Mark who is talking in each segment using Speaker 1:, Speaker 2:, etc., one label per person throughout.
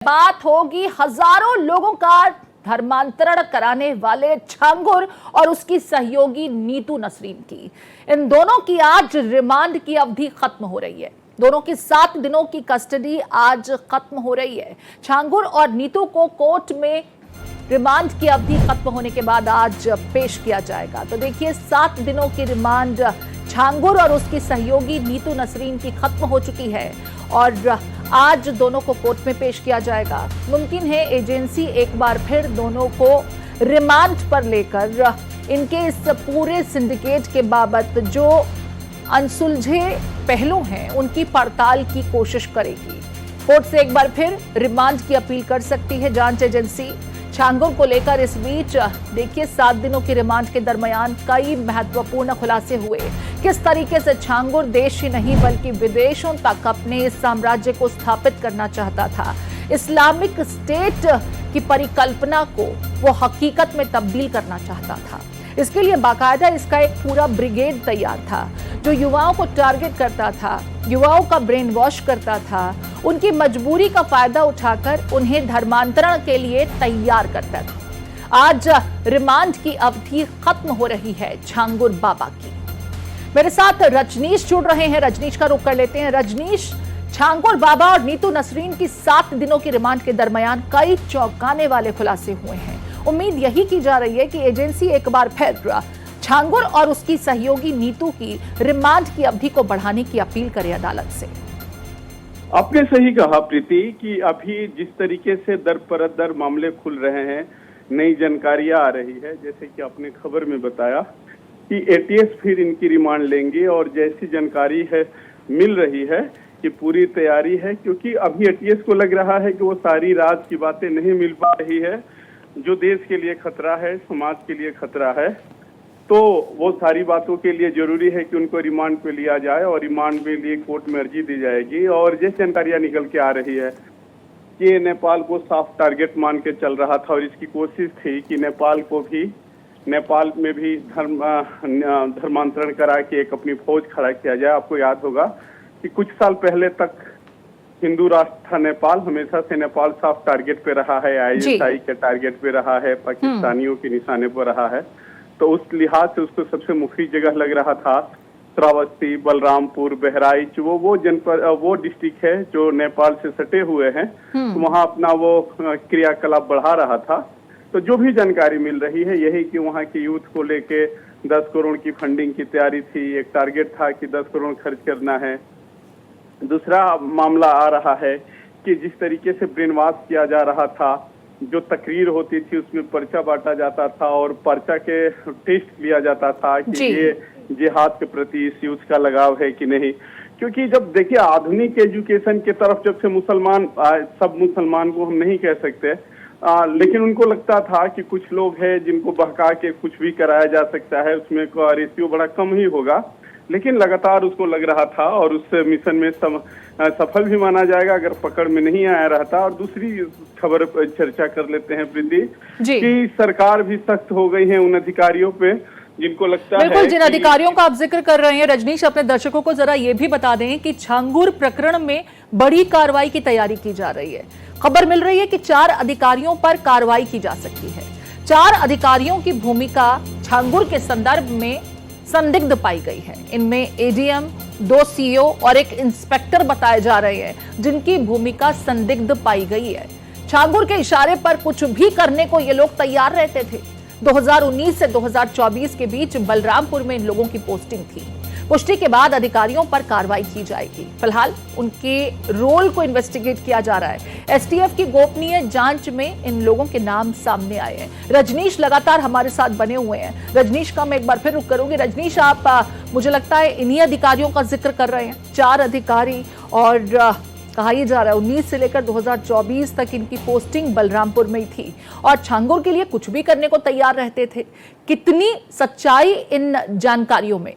Speaker 1: बात होगी हजारों लोगों का धर्मांतरण कराने वाले छांगुर और उसकी सहयोगी नीतू नसरीन की। इन दोनों की आज रिमांड की अवधि खत्म हो रही है। दोनों की 7 दिनों की कस्टडी आज खत्म हो रही है। छांगुर और नीतू को कोर्ट में रिमांड की अवधि खत्म होने के बाद आज पेश किया जाएगा। तो देखिए, 7 दिनों की रिमांड छांगुर और उसकी सहयोगी नीतू नसरीन की खत्म हो चुकी है और आज दोनों को कोर्ट में पेश किया जाएगा। मुमकिन है एजेंसी एक बार फिर दोनों को रिमांड पर लेकर इनके इस पूरे सिंडिकेट के बाबत जो अनसुलझे पहलू हैं उनकी पड़ताल की कोशिश करेगी। कोर्ट से एक बार फिर रिमांड की अपील कर सकती है जांच एजेंसी छांगुर को लेकर। इस बीच देखिए, 7 दिनों की रिमांड के दरमियान कई महत्वपूर्ण खुलासे हुए। किस तरीके से छांगुर देश ही नहीं बल्कि विदेशों तक अपने इस साम्राज्य को स्थापित करना चाहता था। इस्लामिक स्टेट की परिकल्पना को वो हकीकत में तब्दील करना चाहता था। इसके लिए बाकायदा इसका एक पूरा ब्रिगेड तैयार था जो युवाओं को टारगेट करता था, युवाओं का ब्रेन वॉश करता था, उनकी मजबूरी का फायदा उठाकर उन्हें धर्मांतरण के लिए तैयार करता था। आज रिमांड की अवधि खत्म हो रही है छांगुर बाबा की। मेरे साथ रजनीश जुड़ रहे हैं, रजनीश का रुख कर लेते हैं। रजनीश, छांगुर बाबा और नीतू नसरीन की 7 दिनों की रिमांड के दरमियान कई चौंकाने वाले खुलासे हुए हैं। उम्मीद यही की जा रही है कि एजेंसी एक बार फिर छांगुर और उसकी सहयोगी नीतू की रिमांड की अवधि को बढ़ाने की अपील करे अदालत से।
Speaker 2: आपने सही कहा प्रीति कि अभी जिस तरीके से दर पर दर मामले खुल रहे हैं, नई जानकारियां आ रही है, जैसे कि आपने खबर में बताया कि एटीएस फिर इनकी रिमांड लेंगे और जैसी जानकारी है मिल रही है कि पूरी तैयारी है, क्योंकि अभी एटीएस को लग रहा है कि वो सारी राज की बातें नहीं मिल पा रही है जो देश के लिए खतरा है, समाज के लिए खतरा है। तो वो सारी बातों के लिए जरूरी है कि उनको रिमांड पे लिया जाए और रिमांड में लिए कोर्ट में अर्जी दी जाएगी। और जैसे जानकारियां निकल के आ रही है कि नेपाल को साफ टारगेट मान के चल रहा था और इसकी कोशिश थी कि नेपाल में भी धर्मांतरण करा के एक अपनी फौज खड़ा किया जाए। आपको याद होगा कि कुछ साल पहले तक हिंदू राष्ट्र था नेपाल, हमेशा से नेपाल साफ टारगेट पे रहा है, आईएसआई के टारगेट पे रहा है, पाकिस्तानियों के निशाने पर रहा है। तो उस लिहाज से उसको सबसे मुफीद जगह लग रहा था श्रावस्ती, बलरामपुर, बहराइच, वो जनपद, वो डिस्ट्रिक्ट है जो नेपाल से सटे हुए हैं। तो वहाँ अपना वो क्रियाकलाप बढ़ा रहा था। तो जो भी जानकारी मिल रही है यही कि वहाँ के यूथ को लेके 10 करोड़ की फंडिंग की तैयारी थी। एक टारगेट था कि 10 करोड़ खर्च करना है। दूसरा मामला आ रहा है कि जिस तरीके से ब्रेन वॉश किया जा रहा था, जो तकरीर होती थी उसमें पर्चा बांटा जाता था और पर्चा के टेस्ट लिया जाता था कि ये जिहाद के प्रति इस यूथ का लगाव है कि नहीं। क्योंकि जब देखिए, आधुनिक एजुकेशन की तरफ जब से मुसलमान, सब मुसलमान को हम नहीं कह सकते, लेकिन उनको लगता था कि कुछ लोग हैं जिनको बहका के कुछ भी कराया जा सकता है, उसमें रेशियो बड़ा कम ही होगा। लेकिन लगातार उसको लग रहा था और उस मिशन में सफल भी माना जाएगा अगर पकड़ में नहीं आया रहता। और दूसरी खबर पर चर्चा कर लेते हैं प्रीति कि सरकार भी सख्त हो गई है उन अधिकारियों पे जिनको लगता है।
Speaker 1: बिल्कुल, जिन अधिकारियों का आप जिक्र कर रहे हैं रजनीश, अपने दर्शकों को जरा ये भी बता दें कि छांगुर प्रकरण में बड़ी कार्रवाई की तैयारी की जा रही है। खबर मिल रही है कि 4 अधिकारियों पर कार्रवाई की जा सकती है। 4 अधिकारियों की भूमिका छांगुर के संदर्भ में संदिग्ध पाई गई है। इनमें एडीएम, 2 सीईओ और एक इंस्पेक्टर बताए जा रहे हैं जिनकी भूमिका संदिग्ध पाई गई है। छांगुर के इशारे पर कुछ भी करने को ये लोग तैयार रहते थे। 2019 से 2024 के बीच बलरामपुर में इन लोगों की पोस्टिंग थी। पुष्टि के बाद अधिकारियों पर कार्रवाई की जाएगी। फिलहाल उनके रोल को इन्वेस्टिगेट किया जा रहा है। एसटीएफ की गोपनीय जांच में इन लोगों के नाम सामने आए हैं। रजनीश लगातार हमारे साथ बने हुए हैं। रजनीश का मैं एक बार फिर रुक करूंगी। रजनीश, आप मुझे लगता है इन्हीं अधिकारियों का जिक्र कर रहे हैं, 4 अधिकारी, और कहा यह जा रहा है 19 से लेकर 2024 तक इनकी पोस्टिंग बलरामपुर में ही थी और छांगुर के लिए कुछ भी करने को तैयार रहते थे। कितनी सच्चाई इन जानकारियों में?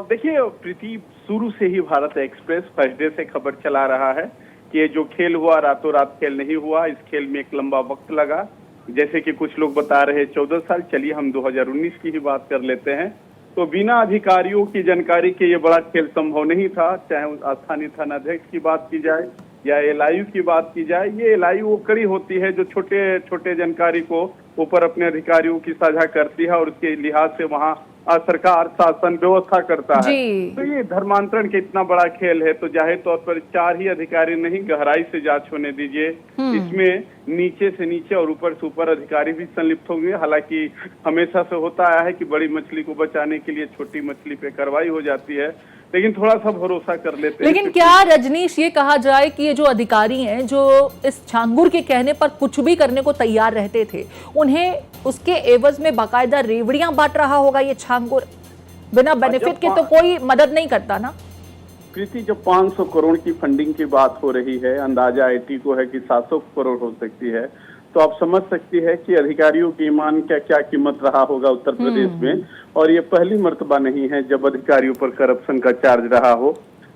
Speaker 2: देखिए प्रीति, शुरू से ही भारत एक्सप्रेस फर्स्ट डे से खबर चला रहा है कि ये जो खेल हुआ रातों रात खेल नहीं हुआ। इस खेल में एक लंबा वक्त लगा। जैसे कि कुछ लोग बता रहे 14 साल, चलिए हम 2019 की ही बात कर लेते हैं। तो बिना अधिकारियों की जानकारी के ये बड़ा खेल संभव नहीं था, चाहे स्थानीय थानाध्यक्ष की बात की जाए या एलआईयू की बात की जाए, ये एलआईयू वो कड़ी होती है जो छोटे छोटे जानकारी को ऊपर अपने अधिकारियों की साझा करती है और उसके लिहाज से वहाँ सरकार शासन व्यवस्था करता है।
Speaker 1: जी।
Speaker 2: तो ये धर्मांतरण के इतना बड़ा खेल है, तो जाहिर तौर पर 4 ही अधिकारी नहीं, गहराई से जांच होने दीजिए। इसमें नीचे से नीचे और ऊपर से ऊपर अधिकारी भी संलिप्त होंगे। हालांकि हमेशा से होता आया है कि बड़ी मछली को बचाने के लिए छोटी मछली पे कार्रवाई हो जाती है, लेकिन थोड़ा सा भरोसा कर लेते हैं।
Speaker 1: लेकिन क्या रजनीश ये कहा जाए कि ये जो अधिकारी हैं जो इस छांगुर के कहने पर कुछ भी करने को तैयार रहते थे, उन्हें उसके एवज में बाकायदा रेवड़ियां बांट रहा होगा ये छांगुर? बिना बेनिफिट के तो कोई मदद नहीं करता ना।
Speaker 2: प्रीति, जब 500 करोड़ की फंडिंग की बात हो रही है, अंदाजा आईटी को है कि 700 करोड़ हो सकती है, तो आप समझ सकती है कि अधिकारियों की ईमान का क्या कीमत रहा होगा उत्तर प्रदेश में। और ये पहली मर्तबा नहीं है जब अधिकारियों पर करप्शन का चार्ज रहा हो,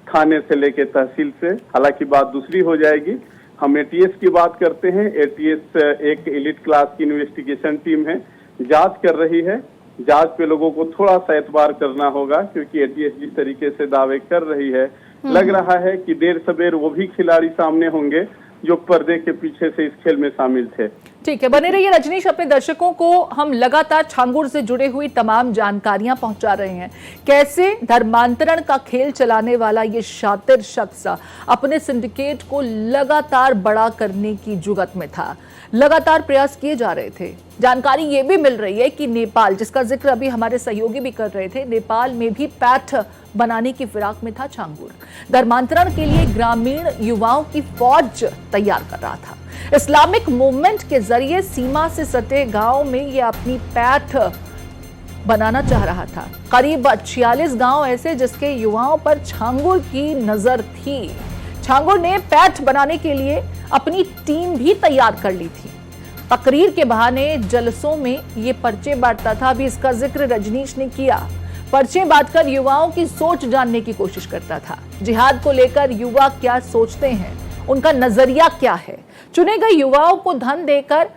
Speaker 2: थाने से लेके तहसील से। हालांकि बात दूसरी हो जाएगी, हम एटीएस की बात करते हैं। एटीएस एक एलिट क्लास की इन्वेस्टिगेशन टीम है, जांच कर रही है। जांच पे लोगों को थोड़ा सा एतबार करना होगा, क्योंकि एटीएस जिस तरीके से दावे कर रही है, लग रहा है कि देर सबेर वो भी खिलाड़ी सामने होंगे जो पर्दे के पीछे से इस खेल में शामिल थे।
Speaker 1: ठीक है, बने रहिए रजनीश। अपने दर्शकों को हम लगातार छांगुर से जुड़े हुई तमाम जानकारियां पहुंचा रहे हैं। कैसे धर्मांतरण का खेल चलाने वाला ये शातिर शख्स अपने सिंडिकेट को लगातार बड़ा करने की जुगत में था, लगातार प्रयास किए जा रहे थे। जानकारी ये भी मिल रही है कि नेपाल, जिसका जिक्र अभी हमारे सहयोगी भी कर रहे थे, नेपाल में भी पैठ बनाने की फिराक में था छांगुर। धर्मांतरण के लिए ग्रामीण युवाओं की फौज तैयार कर रहा था। इस्लामिक मूवमेंट के जरिए सीमा से सटे गांव में ये अपनी पैठ बनाना चाह रहा था। करीब 46 गांव ऐसे जिसके युवाओं पर छांगुर की नजर थी। छांगुर ने पैठ बनाने के लिए अपनी टीम भी तैयार कर ली थी। तकरीर के बहाने जलसों में ये पर्चे बांटता था। अभी इसका जिक्र रजनीश ने किया। पर्चे बांटकर युवाओं की सोच जानने की कोशिश करता था। जिहाद को लेकर युवा क्या सोचते हैं, उनका नजरिया क्या है। चुने गए युवाओं को धन देकर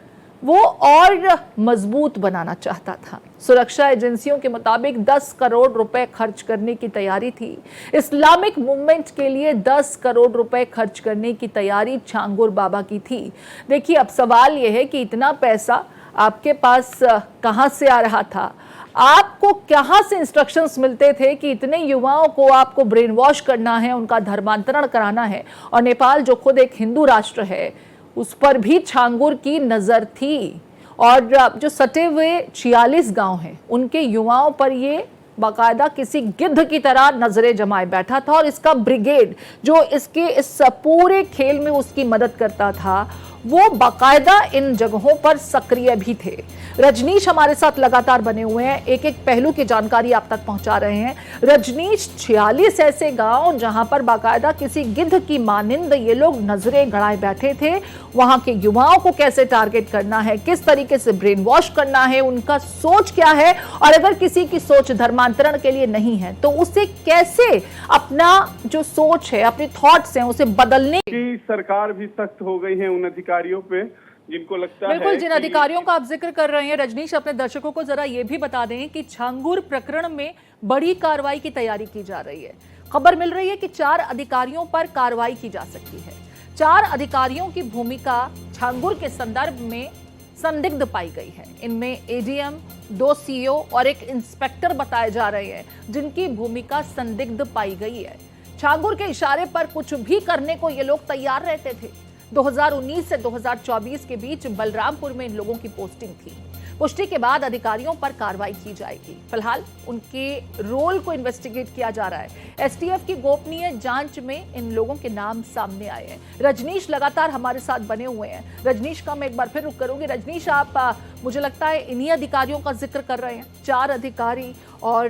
Speaker 1: वो और मजबूत बनाना चाहता था। सुरक्षा एजेंसियों के मुताबिक 10 करोड़ रुपए खर्च करने की तैयारी थी। इस्लामिक मूवमेंट के लिए 10 करोड़ रुपए खर्च करने की तैयारी छांगुर बाबा की थी। देखिए, अब सवाल यह है कि इतना पैसा आपके पास कहां से आ रहा था? आपको कहां से इंस्ट्रक्शंस मिलते थे कि इतने युवाओं को आपको ब्रेन वॉश करना है, उनका धर्मांतरण कराना है? और नेपाल जो खुद एक हिंदू राष्ट्र है, उस पर भी छांगुर की नजर थी। और जो सटे हुए 46 गांव हैं, उनके युवाओं पर ये बाकायदा किसी गिद्ध की तरह नजरें जमाए बैठा था। और इसका ब्रिगेड जो इसके इस पूरे खेल में उसकी मदद करता था, वो बाकायदा इन जगहों पर सक्रिय भी थे। रजनीश हमारे साथ लगातार बने हुए हैं, एक एक पहलू की जानकारी आप तक पहुंचा रहे हैं। रजनीश, 46 ऐसे गांव जहां पर बाकायदा किसी गिद्ध की मानिंद ये लोग नजरें गड़ाए बैठे थे। वहां के युवाओं को कैसे टारगेट करना है, किस तरीके से ब्रेन वॉश करना है, उनका सोच क्या है, और अगर किसी की सोच धर्मांतरण के लिए नहीं है तो उसे कैसे अपना जो सोच है, अपने थॉट्स हैं, उसे बदलने
Speaker 2: की सरकार भी सख्त हो गई है उन अधिकारियों पे जिनको लगता है।
Speaker 1: बिल्कुल, जिन अधिकारियों का आप जिक्र कर रहे हैं रजनीश, अपने दर्शकों को जरा ये भी बता दें कि छांगुर प्रकरण में बड़ी कार्रवाई की तैयारी की जा रही है। खबर मिल रही है कि 4 अधिकारियों पर कार्रवाई की जा सकती है। 4 अधिकारियों की भूमिका छांगुर के संदर्भ में संदिग्ध पाई गई है। इनमें एडीएम, 2 सीओ और एक इंस्पेक्टर बताए जा रहे हैं जिनकी भूमिका संदिग्ध पाई गई है। छांगुर के इशारे पर कुछ भी करने को ये लोग तैयार रहते थे। 2019 से 2024 के बीच बलरामपुर में इन लोगों की पोस्टिंग थी। पुष्टि के बाद अधिकारियों पर कार्रवाई की जाएगी। फिलहाल उनके रोल को इन्वेस्टिगेट किया जा रहा है। एसटीएफ की गोपनीय जांच में इन लोगों के नाम सामने आए हैं। रजनीश लगातार हमारे साथ बने हुए हैं। रजनीश का मैं एक बार फिर रुक करूंगी। रजनीश, आप मुझे लगता है इन्हीं अधिकारियों का जिक्र कर रहे हैं, 4 अधिकारी, और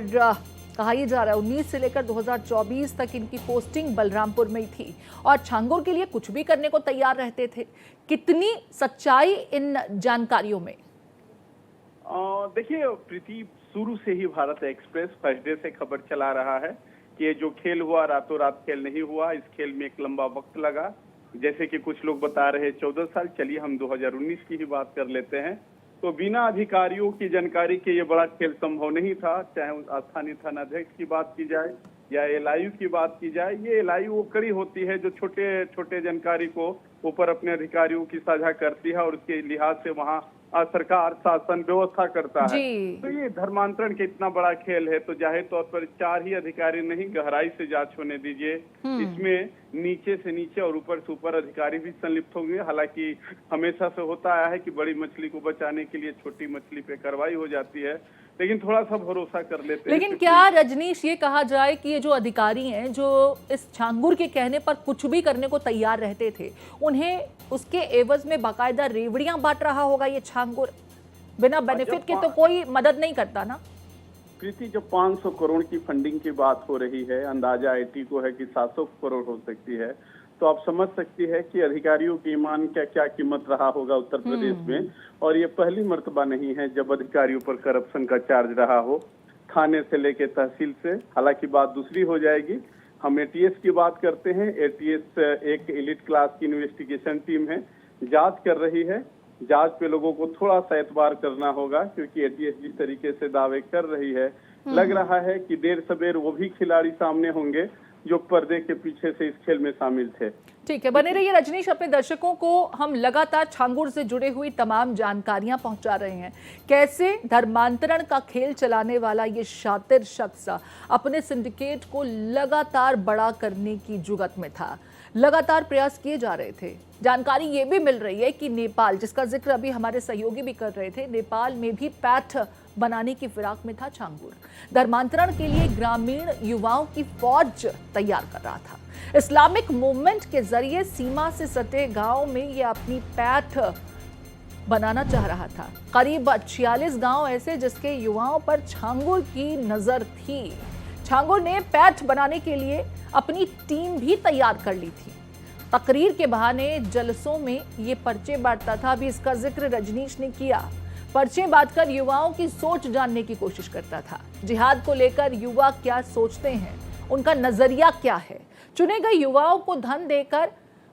Speaker 1: कहा यह जा रहा है 19 से लेकर 2024 तक इनकी पोस्टिंग बलरामपुर में ही थी और छांगुर के लिए कुछ भी करने को तैयार रहते थे। कितनी सच्चाई इन जानकारियों में?
Speaker 2: देखिए प्रीति, शुरू से ही भारत एक्सप्रेस फर्स्ट डे से खबर चला रहा है कि ये जो खेल हुआ रातों रात खेल नहीं हुआ। इस खेल में एक लंबा वक्त लगा। जैसे कि कुछ लोग बता रहे 14 साल, चलिए हम 2019 की ही बात कर लेते हैं। तो बिना अधिकारियों की जानकारी के ये बड़ा खेल संभव नहीं था, चाहे स्थानीय थानाध्यक्ष की बात की जाए या एलआईयू की बात की जाए, ये एलआईयू वो कड़ी होती है जो छोटे छोटे जानकारी को ऊपर अपने अधिकारियों की साझा करती है और उसके लिहाज से वहाँ सरकार शासन व्यवस्था करता है।
Speaker 1: जी।
Speaker 2: तो ये धर्मांतरण का इतना बड़ा खेल है, तो जाहिर तौर पर 4 ही अधिकारी नहीं, गहराई से जांच होने दीजिए। इसमें नीचे से नीचे और ऊपर से ऊपर अधिकारी भी संलिप्त होंगे। हालांकि हमेशा से होता आया है कि बड़ी मछली को बचाने के लिए छोटी मछली पे कार्रवाई हो जाती है, लेकिन थोड़ा सा भरोसा कर लेते हैं।
Speaker 1: लेकिन क्या रजनीश ये कहा जाए कि ये जो अधिकारी हैं जो इस छांगुर के कहने पर कुछ भी करने को तैयार रहते थे, उन्हें उसके एवज में बाकायदा रेवड़ियां बांट रहा होगा ये छांगुर? बिना बेनिफिट के तो कोई मदद नहीं करता ना।
Speaker 2: प्रीति, जब 500 करोड़ की फंडिंग की बात हो रही है, अंदाजा आईटी को है कि 700 करोड़ हो सकती है, तो आप समझ सकती है कि अधिकारियों की ईमान का क्या कीमत रहा होगा उत्तर प्रदेश में। और ये पहली मर्तबा नहीं है जब अधिकारियों पर करप्शन का चार्ज रहा हो, थाने से लेके तहसील से। हालांकि बात दूसरी हो जाएगी, हम एटीएस की बात करते हैं। एटीएस एक एलिट क्लास की इन्वेस्टिगेशन टीम है, जांच कर रही है। जांच पे लोगों को थोड़ा सा एतबार करना होगा, क्योंकि एटीएस जिस तरीके से दावे कर रही है, लग रहा है कि देर सबेर वो भी खिलाड़ी सामने होंगे जो पर्दे के पीछे से इस खेल में शामिल थे।
Speaker 1: ठीक है, बने रहिए रजनीश। अपने दर्शकों को हम लगातार छांगुर से जुड़े हुई तमाम जानकारियां पहुंचा रहे हैं। कैसे धर्मांतरण का खेल चलाने वाला ये शातिर शख्स अपने सिंडिकेट को लगातार बड़ा करने की जुगत में था, लगातार प्रयास किए जा रहे थे। जानकारी ये भी मिल रही है कि नेपाल, जिसका जिक्र अभी हमारे सहयोगी भी कर रहे थे, नेपाल में भी पैठ बनाने की फिराक में था छांगुर। धर्मांतरण के लिए ग्रामीण युवाओं की फौज तैयार कर रहा था। इस्लामिक मूवमेंट के जरिए सीमा से सटे गांव में ये अपनी पैठ बनाना चाह रहा था। करीब 46 गांव ऐसे जिसके युवाओं पर छांगुर की नजर थी। छांगुर ने पैठ बनाने के लिए अपनी टीम भी तैयार कर ली थी। तकरीर के बहाने जलसों में ये पर्चे बांटता था। अभी इसका जिक्र रजनीश ने किया। पर्चे बांटकर युवाओं की सोच जानने की कोशिश करता था। जिहाद को लेकर युवा क्या सोचते हैं, उनका नजरिया क्या है। चुने गए युवाओं को धन देकर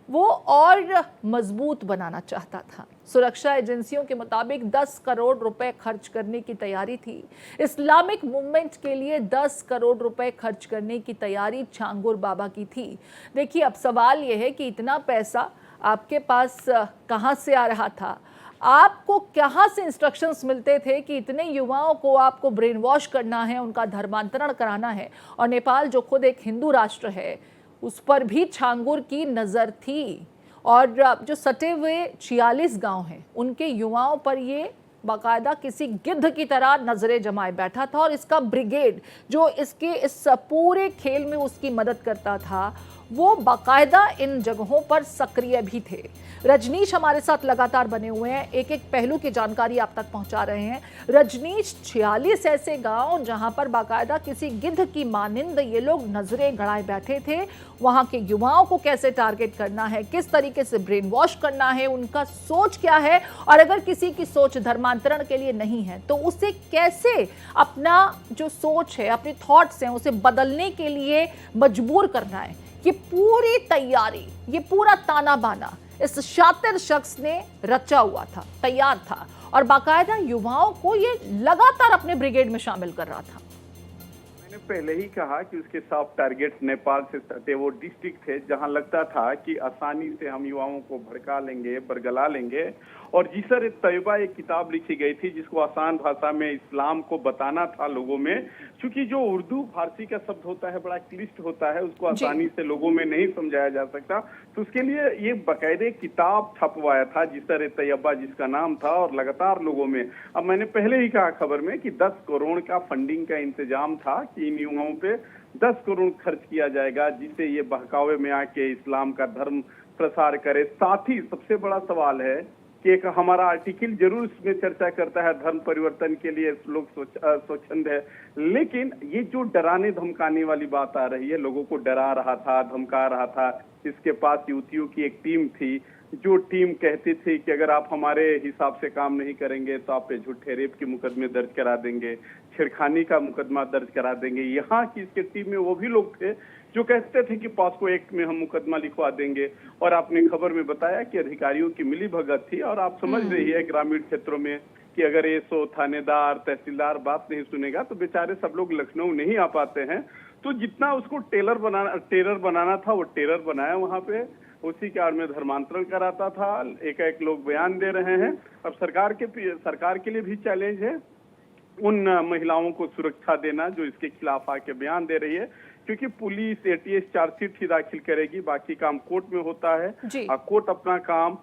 Speaker 1: वो और मजबूत बनाना चाहता था। सुरक्षा एजेंसियों के मुताबिक 10 करोड़ रुपए खर्च करने की तैयारी थी। इस्लामिक मूवमेंट के लिए 10 करोड़ रुपए खर्च करने की तैयारी छांगुर बाबा की थी। देखिए, अब सवाल यह है कि इतना पैसा आपके पास कहां से आ रहा था? आपको कहां से इंस्ट्रक्शंस मिलते थे कि इतने युवाओं को आपको ब्रेन वॉश करना है, उनका धर्मांतरण कराना है? और नेपाल जो खुद एक हिंदू राष्ट्र है, उस पर भी छांगुर की नज़र थी। और जो सटे हुए 46 गांव हैं, उनके युवाओं पर ये बाकायदा किसी गिद्ध की तरह नजरें जमाए बैठा था। और इसका ब्रिगेड जो इसके इस पूरे खेल में उसकी मदद करता था, वो बाकायदा इन जगहों पर सक्रिय भी थे। रजनीश हमारे साथ लगातार बने हुए हैं, एक एक पहलू की जानकारी आप तक पहुंचा रहे हैं। रजनीश, 46 ऐसे गांव जहां पर बाकायदा किसी गिद्ध की मानिंद ये लोग नजरें गड़ाए बैठे थे। वहां के युवाओं को कैसे टारगेट करना है, किस तरीके से ब्रेन वॉश करना है, उनका सोच क्या है, और अगर किसी की सोच धर्मांतरण के लिए नहीं है तो उसे कैसे अपना जो सोच है, अपने थॉट्स हैं, उसे बदलने के लिए मजबूर करना है। ये पूरी तैयारी, ये पूरा ताना बाना इस शातिर शख्स ने रचा हुआ था, तैयार था, और बाकायदा युवाओं को ये लगातार अपने ब्रिगेड में शामिल कर रहा था।
Speaker 2: मैंने पहले ही कहा कि उसके सॉफ्ट टारगेट नेपाल से सटे वो डिस्ट्रिक्ट थे जहां लगता था कि आसानी से हम युवाओं को भड़का लेंगे, बरगला लेंगे। और जिसर तैयबा एक किताब लिखी गई थी जिसको आसान भाषा में इस्लाम को बताना था लोगों में, क्योंकि जो उर्दू फारसी का शब्द होता है बड़ा क्लिष्ट होता है, उसको आसानी से लोगों में नहीं समझाया जा सकता। तो उसके लिए ये बाकायदे किताब छपवाया था जिसर तैयबा जिसका नाम था, और लगातार लोगों में, अब मैंने पहले ही कहा खबर में कि 10 करोड़ का फंडिंग का इंतजाम था कि इन युवाओं पे 10 करोड़ खर्च किया जाएगा जिससे ये बहकावे में आके इस्लाम का धर्म प्रसार करे। साथ ही सबसे बड़ा सवाल है कि एक हमारा आर्टिकल जरूर इसमें चर्चा करता है धर्म परिवर्तन के लिए लोग स्वच्छंद है, लेकिन ये जो डराने धमकाने वाली बात आ रही है, लोगों को डरा रहा था, धमका रहा था। इसके पास युवतियों की एक टीम थी जो टीम कहती थी कि अगर आप हमारे हिसाब से काम नहीं करेंगे तो आप पे झूठे रेप के मुकदमे दर्ज करा देंगे, छेड़खानी का मुकदमा दर्ज करा देंगे। यहाँ की इसके टीम में वो भी लोग थे जो कहते थे कि पॉस्को एक्ट में हम मुकदमा लिखवा देंगे। और आपने खबर में बताया कि अधिकारियों की मिली भगत थी। और आप समझ रही है ग्रामीण क्षेत्रों में कि अगर ये थानेदार तहसीलदार बात नहीं सुनेगा तो बेचारे सब लोग लखनऊ नहीं आ पाते हैं। तो जितना उसको टेरर बनाना था वो टेरर बनाया वहां पे, उसी के आड़ में धर्मांतरण कराता था। एक लोग बयान दे रहे हैं। अब सरकार के लिए भी चैलेंज है उन महिलाओं को सुरक्षा देना जो इसके खिलाफ आके बयान दे रही है, क्योंकि पुलिस एटीएस चार्जशीट ही दाखिल करेगी, बाकी काम कोर्ट में होता है और कोर्ट अपना काम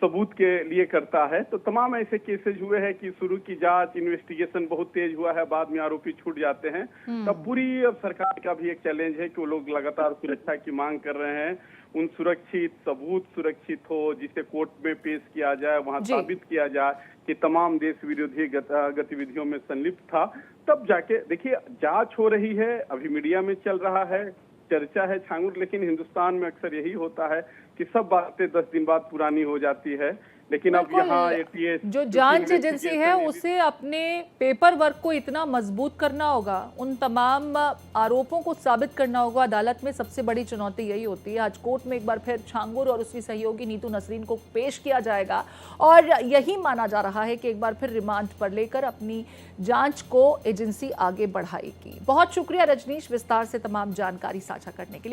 Speaker 2: सबूत के लिए करता है। तो तमाम ऐसे केसेज हुए हैं कि शुरू की जांच इन्वेस्टिगेशन बहुत तेज हुआ है, बाद में आरोपी छूट जाते हैं। तब पूरी अब सरकार का भी एक चैलेंज है कि वो लोग लगातार सुरक्षा की मांग कर रहे हैं। उन सुरक्षित सबूत सुरक्षित हो जिसे कोर्ट में पेश किया जाए, वहां साबित किया जाए कि तमाम देश विरोधी गतिविधियों में संलिप्त था, तब जाके देखिए जांच हो रही है। अभी मीडिया में चल रहा है, चर्चा है छांगुर, लेकिन हिंदुस्तान में अक्सर यही होता है कि सब बातें 10 दिन बाद पुरानी हो जाती है। लेकिन अब यहाँ एटीएस
Speaker 1: जो जांच एजेंसी है उसे अपने पेपर वर्क को इतना मजबूत करना होगा, उन तमाम आरोपों को साबित करना होगा अदालत में। सबसे बड़ी चुनौती यही होती है। आज कोर्ट में एक बार फिर छांगुर और उसकी सहयोगी नीतू नसरीन को पेश किया जाएगा और यही माना जा रहा है कि एक बार फिर रिमांड पर लेकर अपनी जांच को एजेंसी आगे बढ़ाएगी। बहुत शुक्रिया रजनीश, विस्तार से तमाम जानकारी साझा करने के लिए।